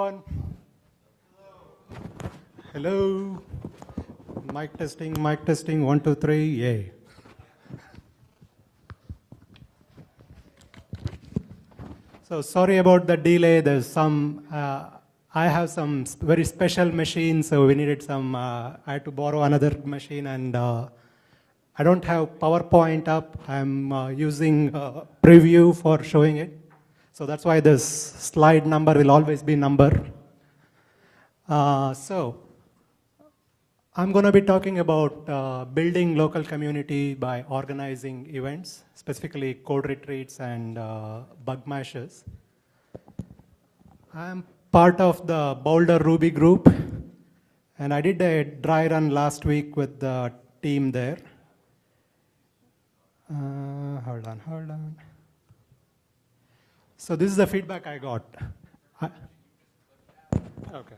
everyone. Hello. Mic testing, 1, 2, 3, yay. So sorry about the delay. There's some, I have some very special machine, so we needed some, I had to borrow another machine, and I don't have PowerPoint up. I'm using preview for showing it. So that's why this slide number will always be number. So I'm going to be talking about building local community by organizing events, specifically code retreats and Bugmashes. I'm part of the Boulder Ruby group, and I did a dry run last week with the team there. Hold on. So this is the feedback I got. Okay.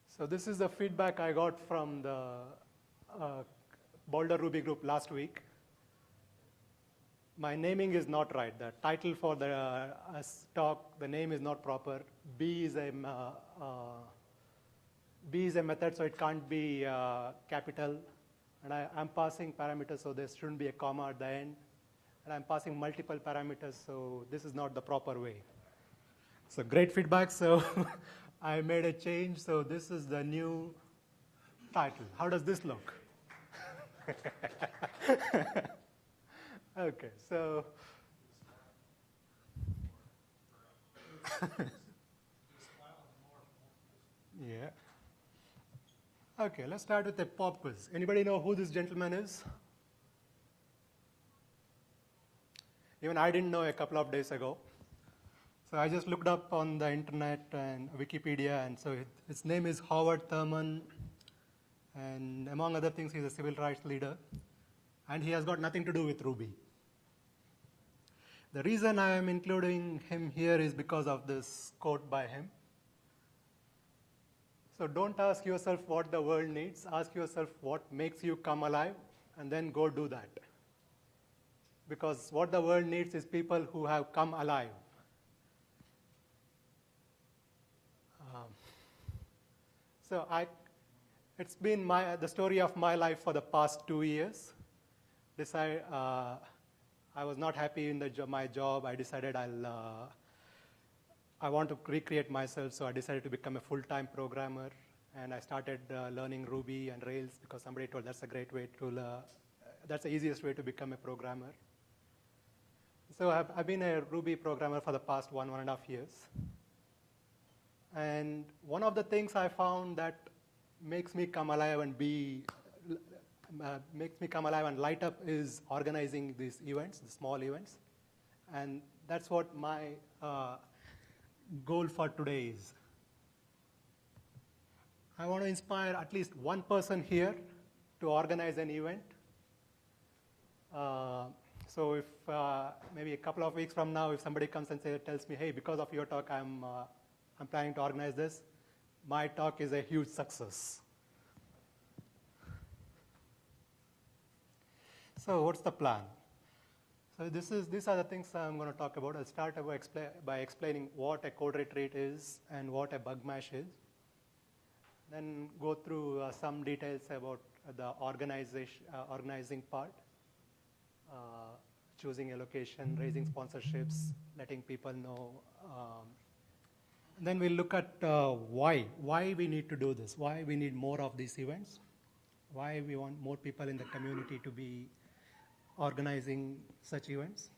So this is the feedback I got from the Boulder Ruby group last week. My naming is not right. The title for the talk, the name is not proper. B is a method, so it can't be capital. And I'm passing parameters, so there shouldn't be a comma at the end. And I'm passing multiple parameters, so this is not the proper way. So great feedback. So I made a change. So this is the new title. How does this look? Okay, so yeah. Okay, let's start with a pop quiz. Anybody know who this gentleman is? Even I didn't know a couple of days ago. So I just looked up on the internet and Wikipedia, and so his name is Howard Thurman, and among other things, he's a civil rights leader, and he has got nothing to do with Ruby. The reason I am including him here is because of this quote by him. So don't ask yourself what the world needs. Ask yourself what makes you come alive, and then go do that. Because what the world needs is people who have come alive. It's been the story of my life for the past 2 years. I was not happy in my job. I decided I want to recreate myself, so I decided to become a full-time programmer, and I started learning Ruby and Rails because somebody told that's a great way to that's the easiest way to become a programmer. So I've been a Ruby programmer for the past 1.5 years. And one of the things I found that makes me come alive and light up is organizing these events, the small events. And that's what my goal for today is. I want to inspire at least one person here to organize an event. So if maybe a couple of weeks from now, if somebody comes and tells me, hey, because of your talk, I'm planning to organize this, my talk is a huge success. So what's the plan? So these are the things I'm going to talk about. I'll start by explaining what a code retreat is and what a Bugmash is. Then go through some details about the organizing part, choosing a location, raising sponsorships, letting people know. Then we'll look at why we need to do this, why we need more of these events, why we want more people in the community to be organizing such events.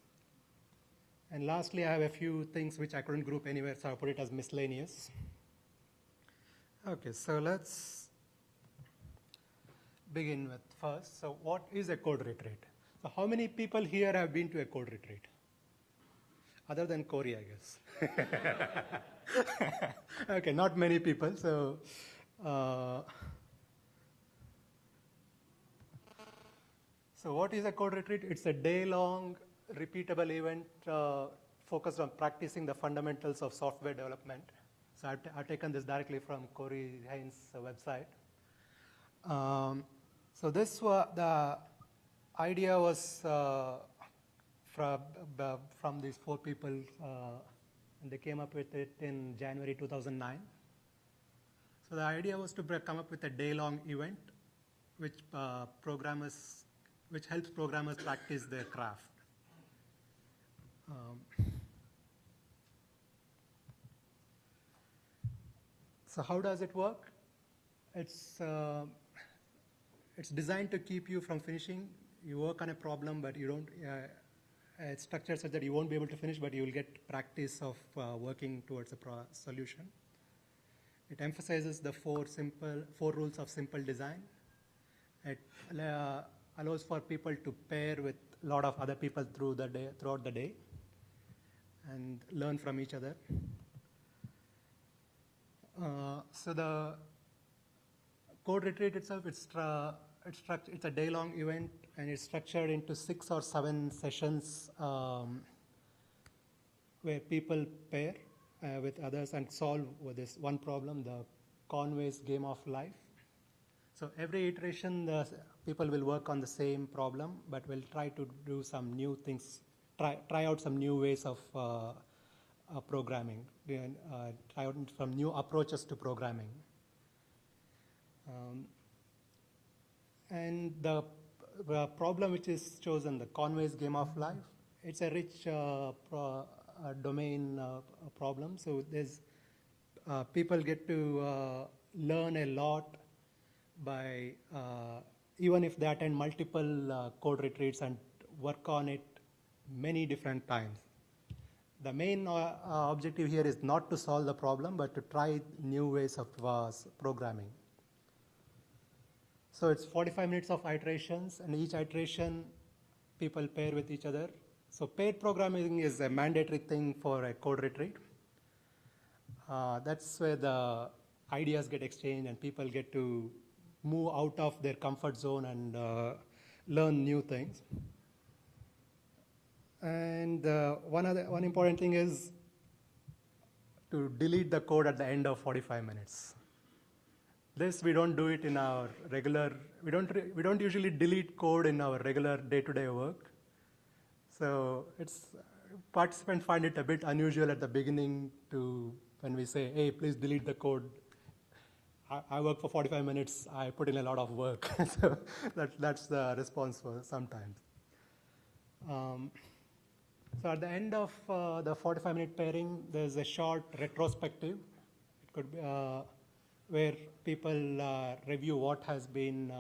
And lastly, I have a few things which I couldn't group anywhere, so I'll put it as miscellaneous. Okay, so let's begin with first. So what is a code retreat? So how many people here have been to a code retreat? Other than Corey, I guess. Okay, not many people. So what is a code retreat? It's a day-long, repeatable event focused on practicing the fundamentals of software development. So I've taken this directly from Corey Haynes' website. So the idea was from these 4 people, and they came up with it in January 2009. So the idea was to come up with a day-long event which helps programmers practice their craft. So how does it work? It's designed to keep you from finishing. You work on a problem, but you don't. It's structured such that you won't be able to finish, but you will get practice of working towards a solution. It emphasizes the 4 rules of simple design. It allows for people to pair with a lot of other people throughout the day, and learn from each other. So the code retreat itself, it's a day-long event, and it's structured into 6 or 7 sessions where people pair with others and solve with this one problem, the Conway's game of life. So every iteration, the people will work on the same problem, but will try to do some new things, try out some new ways of programming, try out some new approaches to programming. And the problem which is chosen, the Conway's game of life, it's a rich domain problem. So there's people get to learn a lot by, even if they attend multiple code retreats and work on it many different times. The main objective here is not to solve the problem, but to try new ways of programming. So it's 45 minutes of iterations, and each iteration people pair with each other. So paired programming is a mandatory thing for a code retreat. That's where the ideas get exchanged and people get to move out of their comfort zone and learn new things. And one important thing is to delete the code at the end of 45 minutes. This we don't do it in our regular. We don't usually delete code in our regular day-to-day work. So participants find it a bit unusual at the beginning when we say, hey, please delete the code. I work for 45 minutes. I put in a lot of work. So that's the response for sometimes. So at the end of the 45-minute pairing, there's a short retrospective. It could be where people review what has been,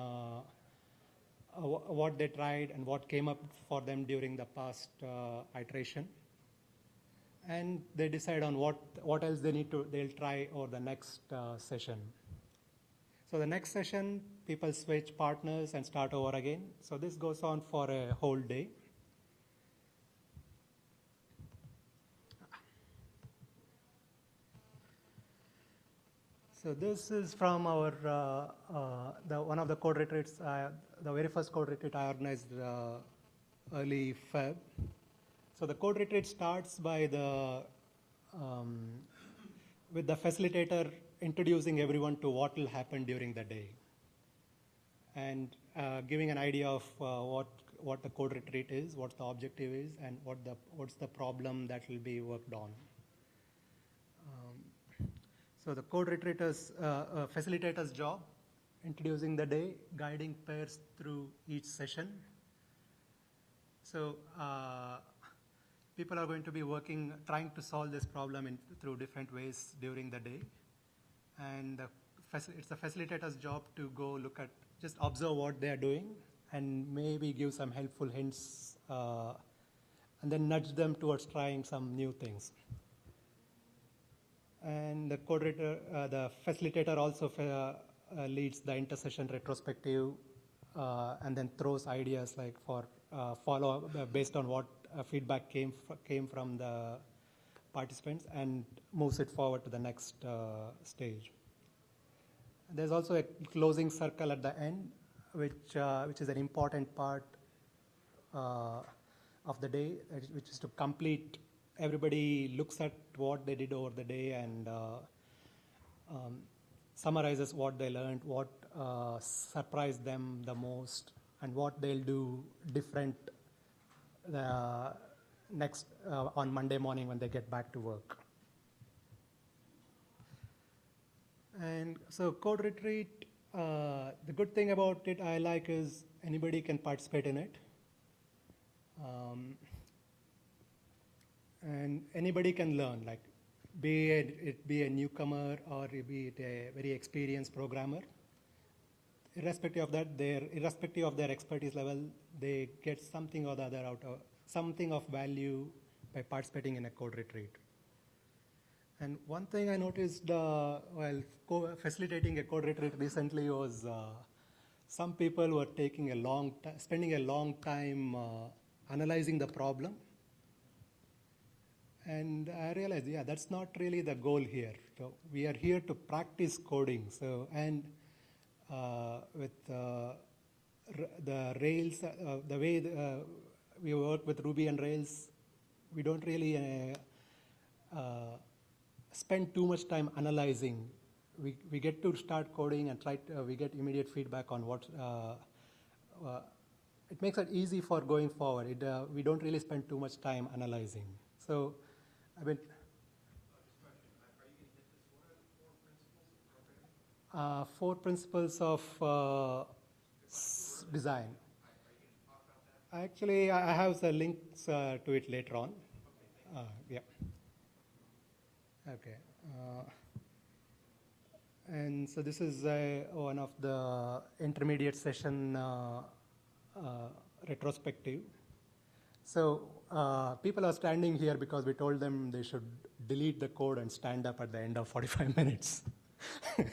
what they tried and what came up for them during the past iteration. And they decide on what else they'll try over the next session. So the next session, people switch partners and start over again. So this goes on for a whole day. So this is from our one of the code retreats, the very first code retreat I organized early Feb. So the code retreat starts by with the facilitator introducing everyone to what will happen during the day, and giving an idea of what the code retreat is, what the objective is, and what's the problem that will be worked on. So the code retreator's facilitator's job, introducing the day, guiding pairs through each session. So people are going to be trying to solve this problem through different ways during the day. And it's the facilitator's job to go just observe what they are doing and maybe give some helpful hints and then nudge them towards trying some new things. And the facilitator also leads the inter-session retrospective and then throws ideas like for follow-up based on what feedback came from the participants and moves it forward to the next stage. There's also a closing circle at the end, which is an important part of the day, which is to complete. Everybody looks at what they did over the day and summarizes what they learned, what surprised them the most, and what they'll do different on Monday morning when they get back to work. And so Code Retreat, the good thing about it I like is anybody can participate in it. And anybody can learn, like be it be a newcomer or be it a very experienced programmer. Irrespective of that, irrespective of their expertise level, they get something or the other out of something of value by participating in a Code Retreat. And one thing I noticed while facilitating a Code Retreat recently was some people were spending a long time analyzing the problem. And I realized, yeah, that's not really the goal here. So we are here to practice coding. So, and with the Rails, the way we work with Ruby and Rails, we don't really spend too much time analyzing. We get to start coding and we get immediate feedback on what. It makes it easy for going forward. We don't really spend too much time analyzing. So, I mean, four principles of design. Actually, I have the links to it later on. Yeah. Okay. And so this is one of the intermediate session retrospective. So people are standing here because we told them they should delete the code and stand up at the end of 45 minutes. Okay.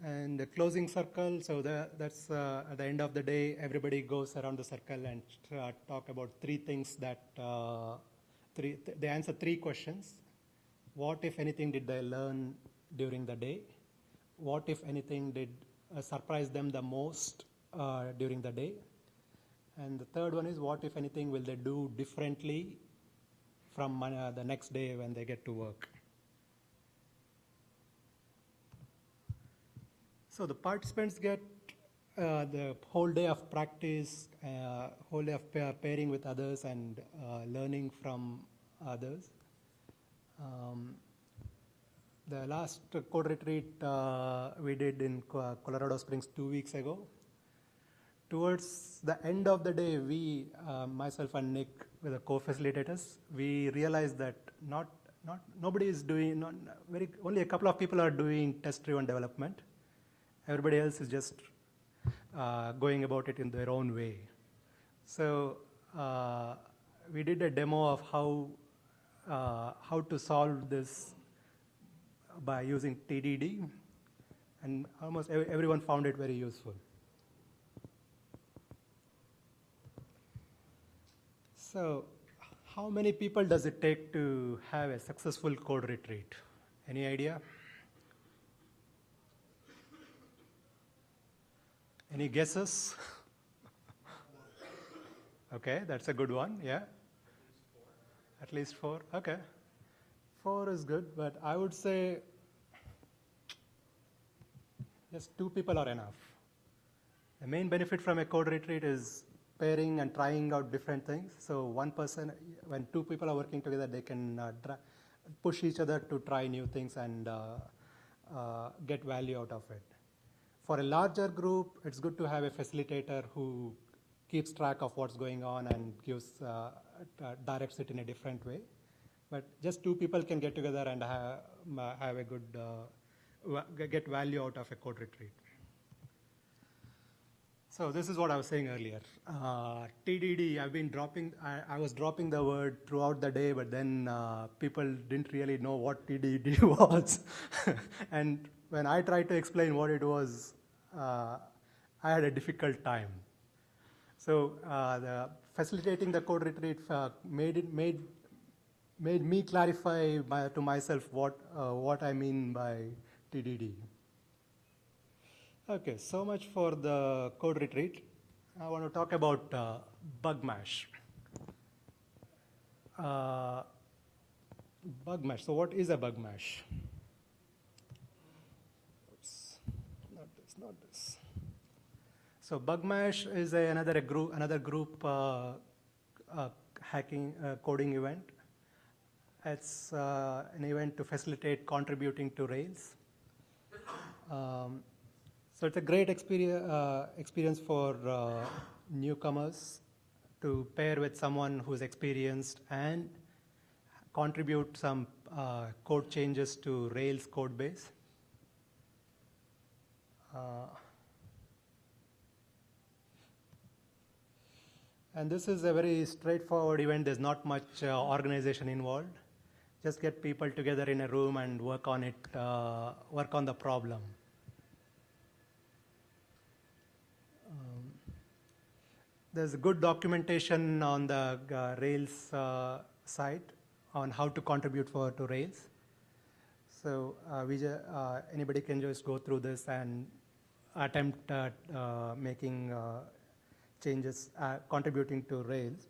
And the closing circle, so that's at the end of the day, everybody goes around the circle and talk about three things that, they answer three questions. What, if anything, did they learn during the day? What, if anything, did surprise them the most during the day? And the third one is, what, if anything, will they do differently from the next day when they get to work? So the participants get the whole day of practice, whole day of pairing with others and learning from others. The last code retreat we did in Colorado Springs 2 weeks ago. Towards the end of the day, we, myself and Nick, with the co-facilitators, we realized that nobody is doing, only a couple of people are doing test-driven development. Everybody else is just going about it in their own way. So we did a demo of how to solve this by using TDD, and almost everyone found it very useful. So how many people does it take to have a successful code retreat? Any idea? Any guesses? Okay, that's a good one, yeah. At least four, okay. 4 is good, but I would say just 2 people are enough. The main benefit from a code retreat is pairing and trying out different things. So one person, when 2 people are working together, they can push each other to try new things and get value out of it. For a larger group, it's good to have a facilitator who keeps track of what's going on and directs it in a different way. But just 2 people can get together and have a good, get value out of a code retreat. So this is what I was saying earlier. TDD, I was dropping the word throughout the day, but then people didn't really know what TDD was. And when I tried to explain what it was, I had a difficult time. So facilitating the code retreat made me clarify to myself what I mean by TDD. Okay, so much for the code retreat. I want to talk about Bugmash. Bugmash. So what is a Bugmash? Oops, not this. So Bugmash is another group hacking coding event. It's an event to facilitate contributing to Rails. So it's a great experience for newcomers to pair with someone who's experienced and contribute some code changes to Rails code base. And this is a very straightforward event. There's not much organization involved. Just get people together in a room and work on it, work on the problem. There's good documentation on the Rails site on how to contribute to Rails. So anybody can just go through this and attempt making changes, contributing to Rails.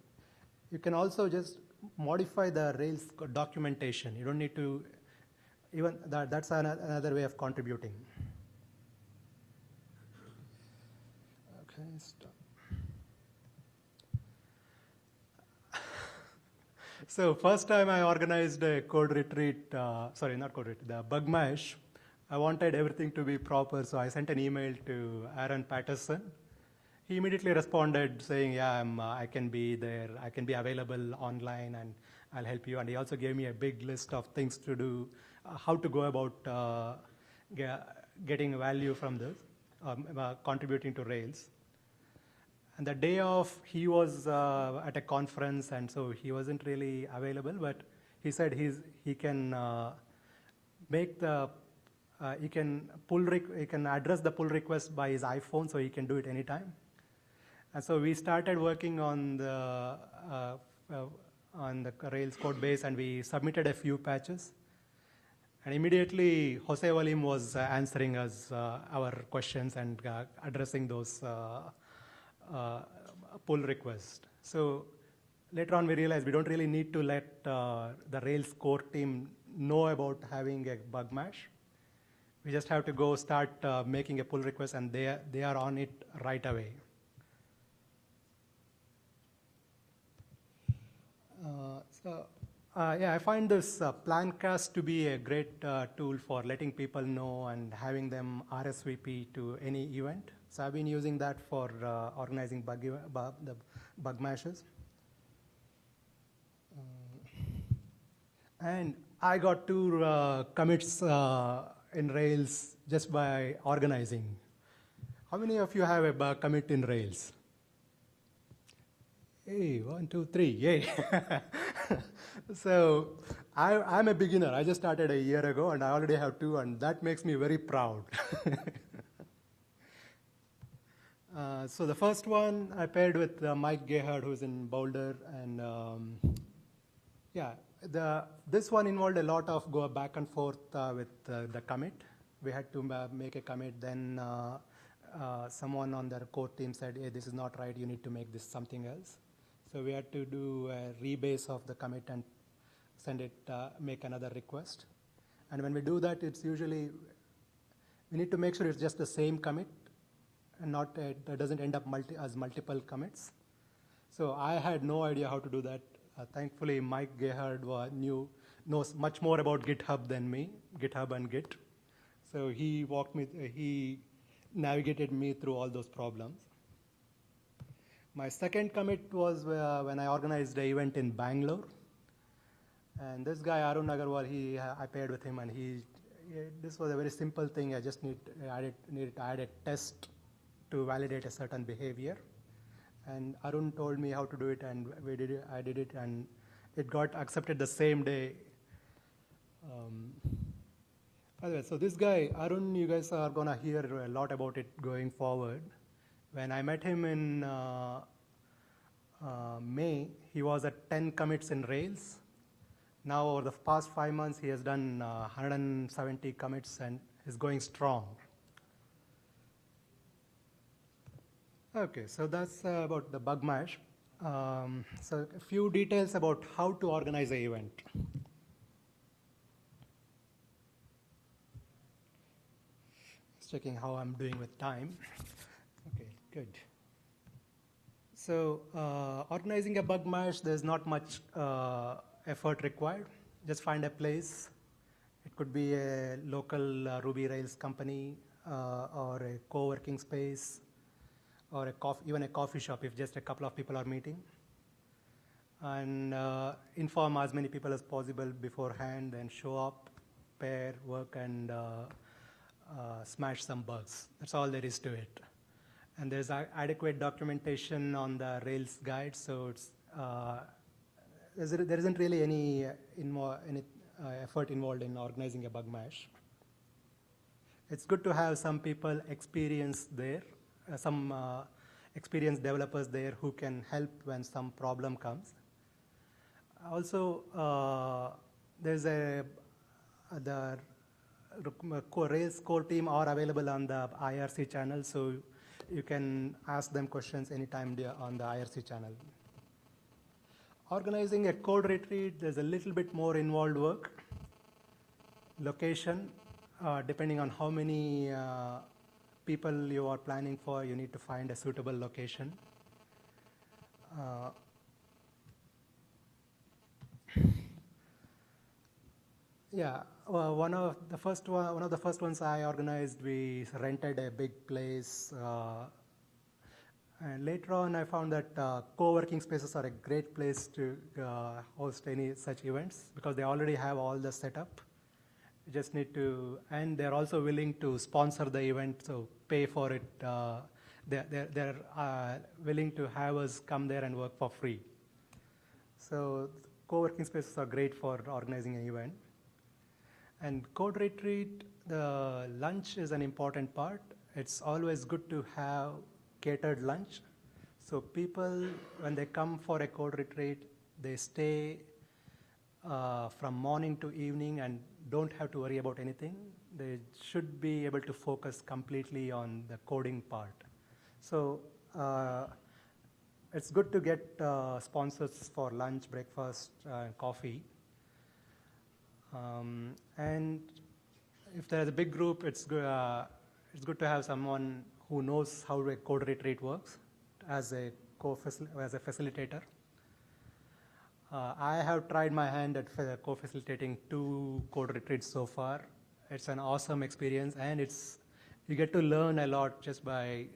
You can also just modify the Rails documentation. You don't need to, even that's another way of contributing. Okay, stop. So first time I organized a code retreat, sorry, not code retreat, the Bugmash, I wanted everything to be proper, so I sent an email to Aaron Patterson. He immediately responded saying, yeah, I can be there, I can be available online and I'll help you. And he also gave me a big list of things to do, how to go about getting value from this, contributing to Rails. And the day of, he was at a conference, and so he wasn't really available, but he said he can make the, he can address the pull request by his iPhone, so he can do it anytime. And so we started working on the Rails code base, and we submitted a few patches. And immediately, Jose Valim was answering us our questions and addressing those pull requests. So later on, we realized we don't really need to let the Rails core team know about having a Bugmash. We just have to go start making a pull request, and they are on it right away. Yeah, I find this Plancast to be a great tool for letting people know and having them RSVP to any event. So I've been using that for organizing the Bugmashes. And I got 2 commits in Rails just by organizing. How many of you have a commit in Rails? Hey, 1, 2, 3, yay. So I'm a beginner. I just started a year ago, and I already have 2, and that makes me very proud. So the first one I paired with Mike Gehard, who's in Boulder, and yeah, this one involved a lot of go back and forth with the commit. We had to make a commit, then someone on the core team said, hey, this is not right, you need to make this something else. So we had to do a rebase of the commit and send it, make another request. And when we do that, it's usually, we need to make sure it's just the same commit and not, it doesn't end up as multiple commits. So I had no idea how to do that. Thankfully, Mike Gehard knows much more about GitHub than me, GitHub and Git. So he navigated me through all those problems. My second commit was when I organized an event in Bangalore. And this guy, Arun Agarwal, I paired with him, and this was a very simple thing. I just needed to add a test to validate a certain behavior. And Arun told me how to do it, and I did it, and it got accepted the same day. By the way, so this guy, Arun, you guys are going to hear a lot about it going forward. When I met him in May, he was at 10 commits in Rails. Now, over the past 5 months, he has done 170 commits and is going strong. Okay, so that's about the Bugmash. So a few details about how to organize an event. Just checking how I'm doing with time. Okay. Good. So organizing a Bugmash, there's not much effort required. Just find a place. It could be a local Ruby Rails company or a co-working space or even a coffee shop if just a couple of people are meeting. And inform as many people as possible beforehand and show up, pair, work, and smash some bugs. That's all there is to it. And there's adequate documentation on the Rails guide, so it's, there isn't really any effort involved in organizing a Bugmash. It's good to have some people experienced there, some experienced developers there who can help when some problem comes. Also, there's the Rails core team are available on the IRC channel, so you can ask them questions anytime on the IRC channel. Organizing a code retreat, there's a little bit more involved work. Location, depending on how many people you are planning for, you need to find a suitable location. Yeah, one of the first ones I organized, we rented a big place. And later on, I found that co-working spaces are a great place to host any such events because they already have all the setup. You just need to, and they're also willing to sponsor the event, so pay for it. They're willing to have us come there and work for free. So co-working spaces are great for organizing an event. And code retreat, the lunch is an important part. It's always good to have catered lunch. So people, when they come for a code retreat, they stay from morning to evening and don't have to worry about anything. They should be able to focus completely on the coding part. So it's good to get sponsors for lunch, breakfast, coffee. And if there's a big group, it's good to have someone who knows how a code retreat works as a facilitator. I have tried my hand at co-facilitating 2 code retreats so far. It's an awesome experience, and you get to learn a lot just by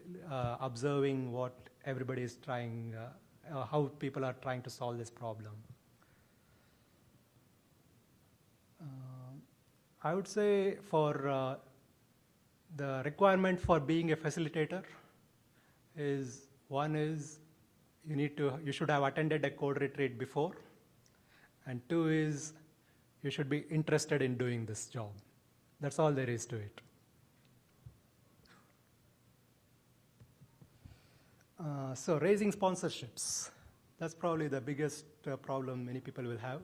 observing what everybody is trying, how people are trying to solve this problem. I would say for the requirement for being a facilitator is, one is you should have attended a code retreat before, and 2 is you should be interested in doing this job. That's all there is to it. So raising sponsorships, that's probably the biggest problem many people will have.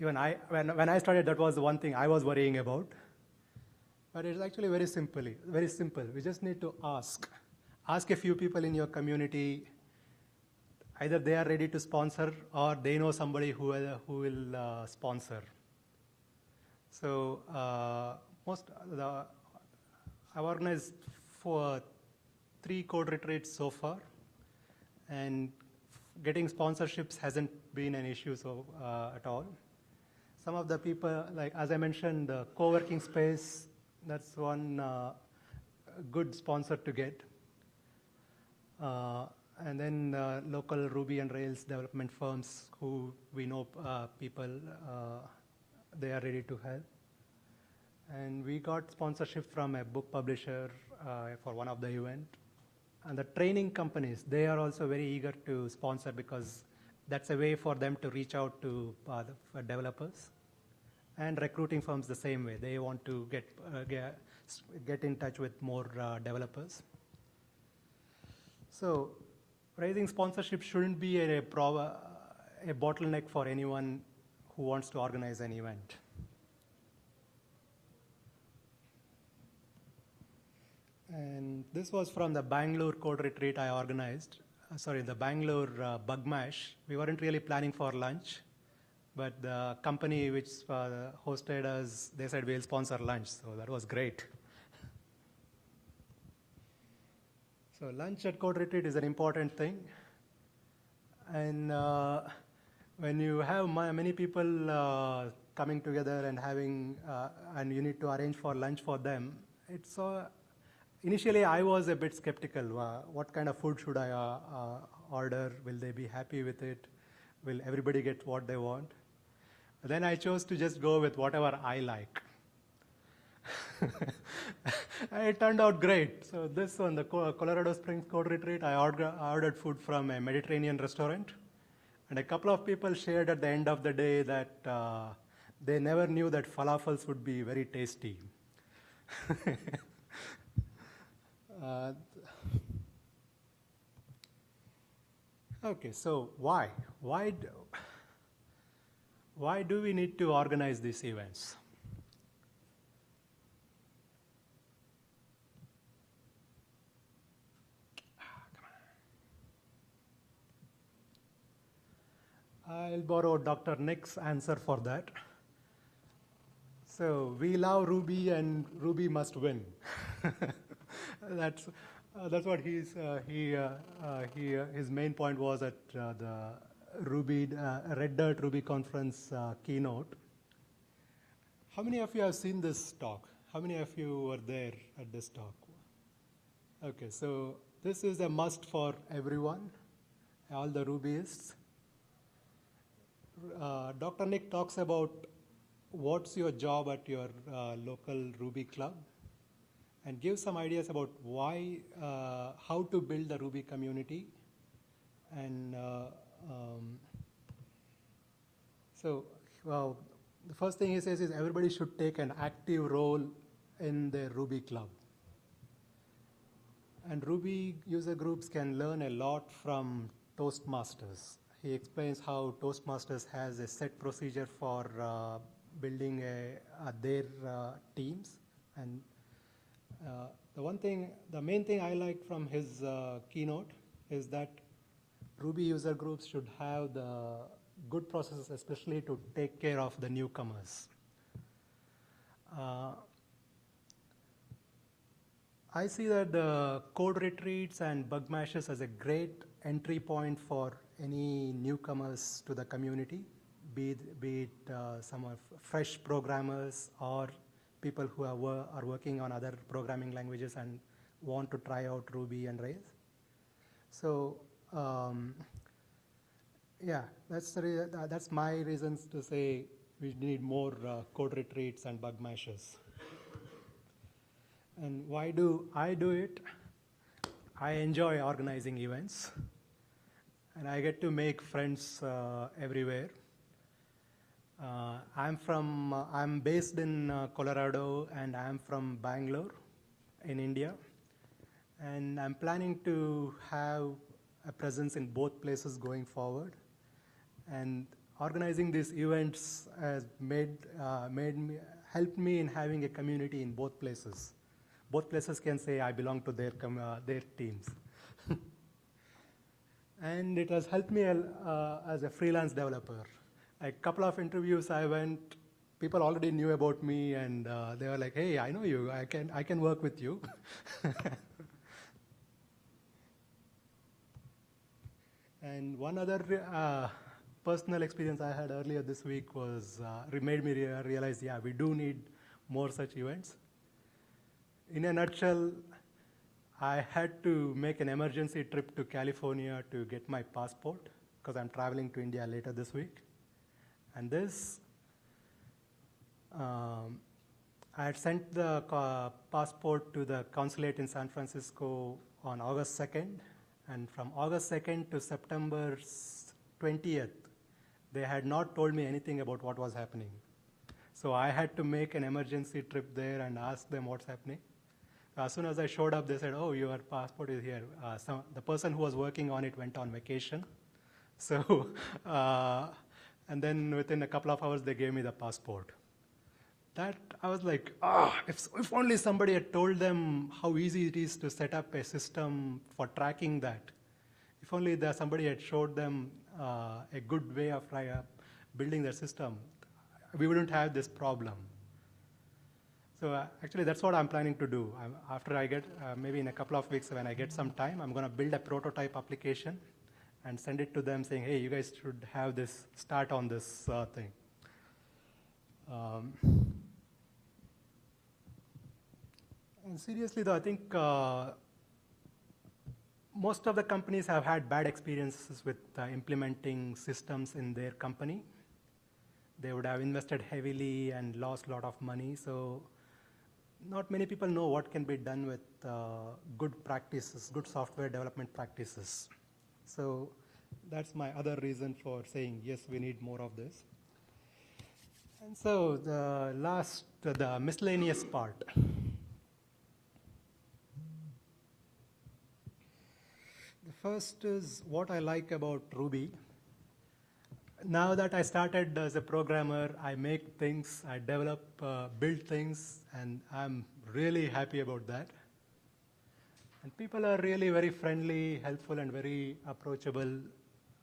Even when I started, that was the one thing I was worrying about. But it's actually very simple. We just need to ask. Ask a few people in your community. Either they are ready to sponsor or they know somebody who will sponsor. So I've organized for 3 code retreats so far, and getting sponsorships hasn't been an issue at all. Some of the people, like as I mentioned, the co-working space, that's one good sponsor to get. And then local Ruby and Rails development firms who we know people, they are ready to help. And we got sponsorship from a book publisher for one of the event. And the training companies, they are also very eager to sponsor because that's a way for them to reach out to developers. And recruiting firms the same way. They want to get in touch with more developers. So raising sponsorship shouldn't be a bottleneck for anyone who wants to organize an event. And this was from the Bangalore code retreat I organized. The Bangalore Bugmash. We weren't really planning for lunch, but the company which hosted us, they said we'll sponsor lunch, so that was great. So lunch at Code Retreat is an important thing. And when you have many people coming together and having, and you need to arrange for lunch for them, it's initially I was a bit skeptical. What kind of food should I order? Will they be happy with it? Will everybody get what they want? Then I chose to just go with whatever I like. And it turned out great. So this on the Colorado Springs Code Retreat, I ordered food from a Mediterranean restaurant. And a couple of people shared at the end of the day that they never knew that falafels would be very tasty. Okay, so why? Why do we need to organize these events? I'll borrow Dr. Nick's answer for that. So we love Ruby and Ruby must win. That's what his main point was at the Red Dirt Ruby conference keynote. How many of you have seen this talk? How many of you were there at this talk? Okay, so this is a must for everyone, all the Rubyists. Dr. Nick talks about what's your job at your local Ruby club and gives some ideas about why, how to build the Ruby community. And the first thing he says is everybody should take an active role in the Ruby club. And Ruby user groups can learn a lot from Toastmasters. He explains how Toastmasters has a set procedure for building their teams. And the main thing I like from his keynote is that Ruby user groups should have the good processes, especially to take care of the newcomers. I see that the code retreats and Bugmashes as a great entry point for any newcomers to the community, be it some of fresh programmers or people who are working on other programming languages and want to try out Ruby and Rails. So yeah, that's my reasons to say we need more code retreats and Bugmashes. And why do I do it? I enjoy organizing events, and I get to make friends everywhere. I'm based in Colorado, and I'm from Bangalore in India. And I'm planning to have a presence in both places going forward. And organizing these events has helped me in having a community in both places. Both places can say I belong to their teams. And it has helped me as a freelance developer. A couple of interviews I went, people already knew about me, and they were like, "Hey, I know you. I can work with you." And one other personal experience I had earlier this week was made me realize, yeah, we do need more such events. In a nutshell, I had to make an emergency trip to California to get my passport because I'm traveling to India later this week. And this, I had sent the passport to the consulate in San Francisco on August 2nd. And from August 2nd to September 20th, they had not told me anything about what was happening. So I had to make an emergency trip there and ask them what's happening. As soon as I showed up, they said, "Oh, your passport is here." The person who was working on it went on vacation. So, and then within a couple of hours, they gave me the passport. That, I was like, if only somebody had told them how easy it is to set up a system for tracking that. If only somebody had showed them a good way of building their system, we wouldn't have this problem. So actually, that's what I'm planning to do. After I get, maybe in a couple of weeks when I get some time, I'm going to build a prototype application and send it to them saying, hey, you guys should have this, start on this thing. And seriously though, I think most of the companies have had bad experiences with implementing systems in their company. They would have invested heavily and lost a lot of money. So not many people know what can be done with good practices, good software development practices. So that's my other reason for saying, yes, we need more of this. And so the last, the miscellaneous part. The first is what I like about Ruby. Now that I started as a programmer, I make things, I develop, build things, and I'm really happy about that. And people are really very friendly, helpful, and very approachable.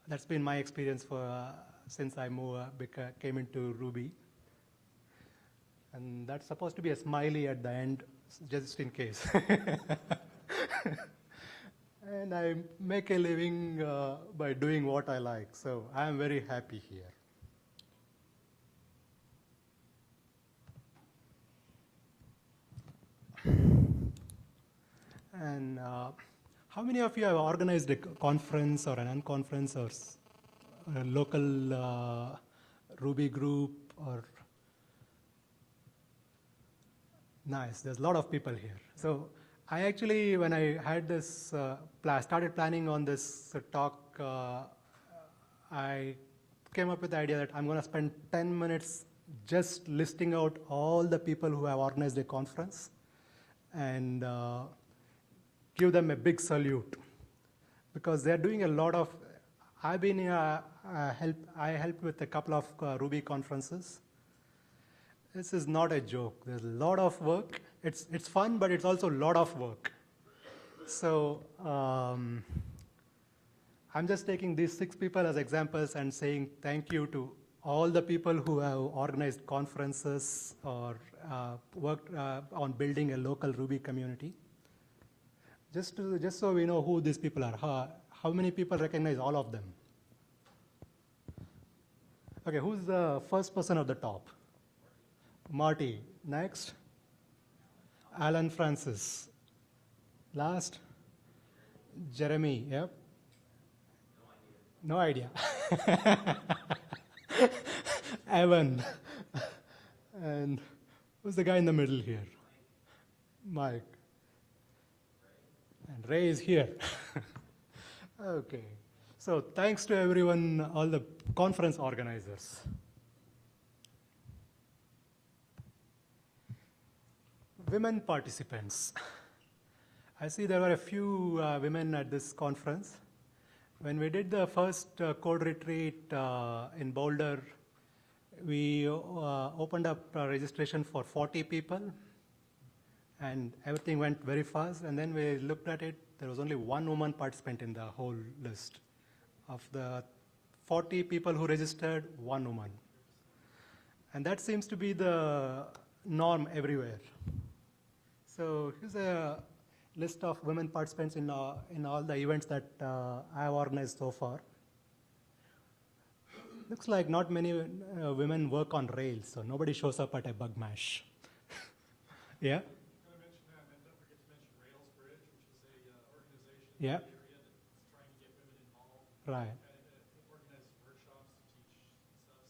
That's been my experience for since I came into Ruby. And that's supposed to be a smiley at the end, just in case. And I make a living by doing what I like, so I am very happy here. And how many of you have organized a conference or an unconference or a local Ruby group or? Nice, there's a lot of people here. So I actually, when I had this, started planning on this talk, I came up with the idea that I'm going to spend 10 minutes just listing out all the people who have organized a conference and give them a big salute. Because they're doing a lot of, I've been, I helped with a couple of Ruby conferences. This is not a joke. There's a lot of work. It's fun, but it's also a lot of work. So I'm just taking these 6 people as examples and saying thank you to all the people who have organized conferences or worked on building a local Ruby community. Just so we know who these people are. How many people recognize all of them? Okay, who's the first person at the top? Murthy. Next? Alan Francis. Last? Jeremy. Yep. No idea. Evan. And who's the guy in the middle here? Mike. And Ray is here. Okay. So thanks to everyone, all the conference organizers. Women participants. I see there were a few women at this conference. When we did the first code retreat in Boulder, we opened up registration for 40 people, and everything went very fast. And then we looked at it, there was only 1 woman participant in the whole list. Of the 40 people who registered, 1 woman. And that seems to be the norm everywhere. So here's a list of women participants in all the events that I have organized so far. Looks like not many women work on Rails, so nobody shows up at a Bugmash. Yeah? Don't forget to mention Rails Bridge, which is a organization Yeah. in the area that's trying to get women involved. Right. Organize workshops to teach stuff.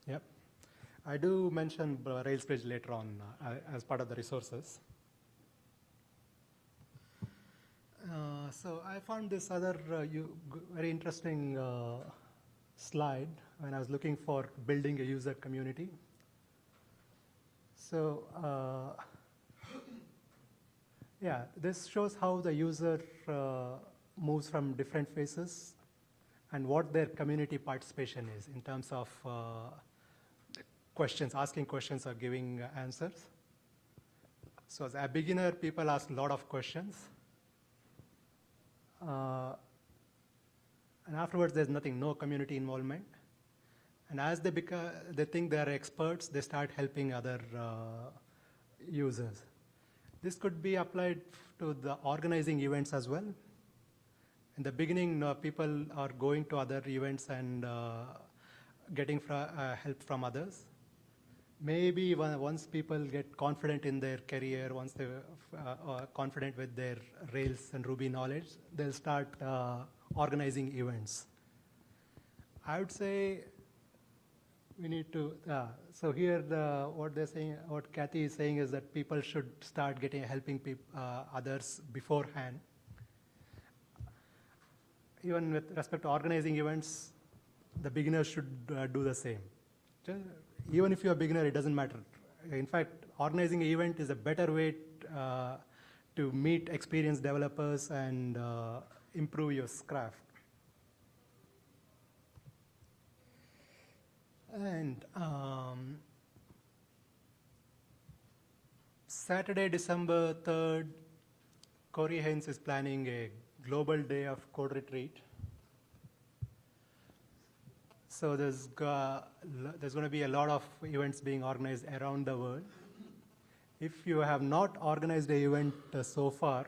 So. Yep. I do mention Rails Bridge later on as part of the resources. So I found this other very interesting slide when I was looking for building a user community. So yeah, this shows how the user moves from different phases and what their community participation is in terms of questions, asking questions or giving answers. So as a beginner, people ask a lot of questions. And afterwards, there's nothing, no community involvement. And as they think they are experts, they start helping other users. This could be applied to the organizing events as well. In the beginning, people are going to other events and getting help from others. Maybe once people get confident in their career, once they are confident with their Rails and Ruby knowledge, they'll start organizing events. I would say we need to, so here what they're saying, what Kathy is saying is that people should start helping others beforehand. Even with respect to organizing events, the beginners should do the same. Even if you're a beginner, it doesn't matter. In fact, organizing an event is a better way to meet experienced developers and improve your craft. And Saturday, December 3rd, Corey Haynes is planning a global day of code retreat. So there's going to be a lot of events being organized around the world. If you have not organized an event so far,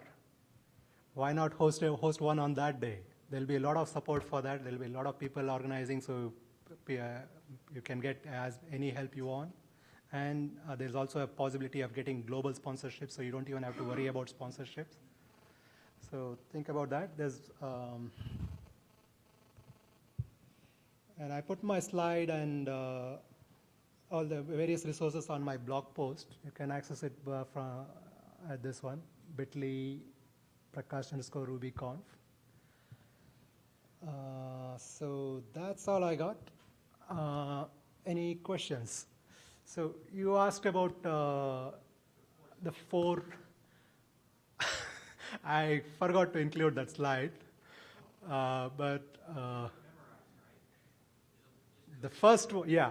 why not host one on that day? There'll be a lot of support for that. There'll be a lot of people organizing, so you can get any help you want. And there's also a possibility of getting global sponsorships, so you don't even have to worry about sponsorships. So think about that. And I put my slide and all the various resources on my blog post. You can access it from this one, bit.ly/Prakash_RubyConf. So that's all I got. Any questions? So you asked about the 4. I forgot to include that slide, but the first one, yeah.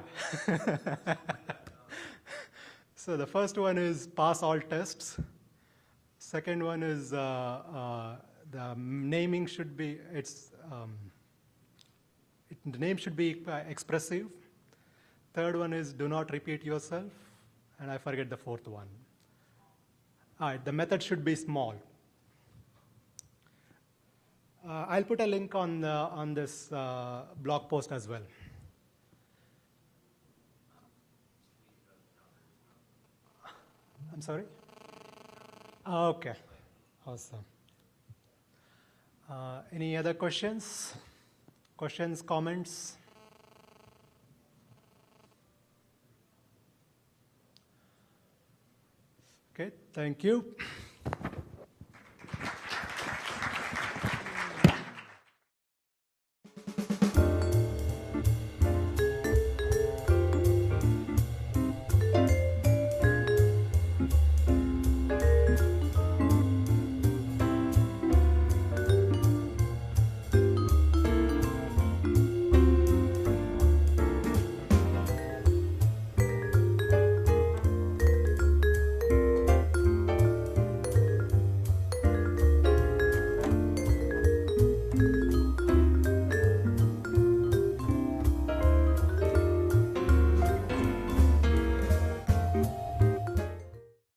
So the first one is pass all tests. Second one is the naming should be, the name should be expressive. Third one is do not repeat yourself. And I forget the fourth one. All right, the method should be small. I'll put a link on this blog post as well. I'm sorry? Okay, awesome. Any other questions? Questions, comments? Okay, thank you.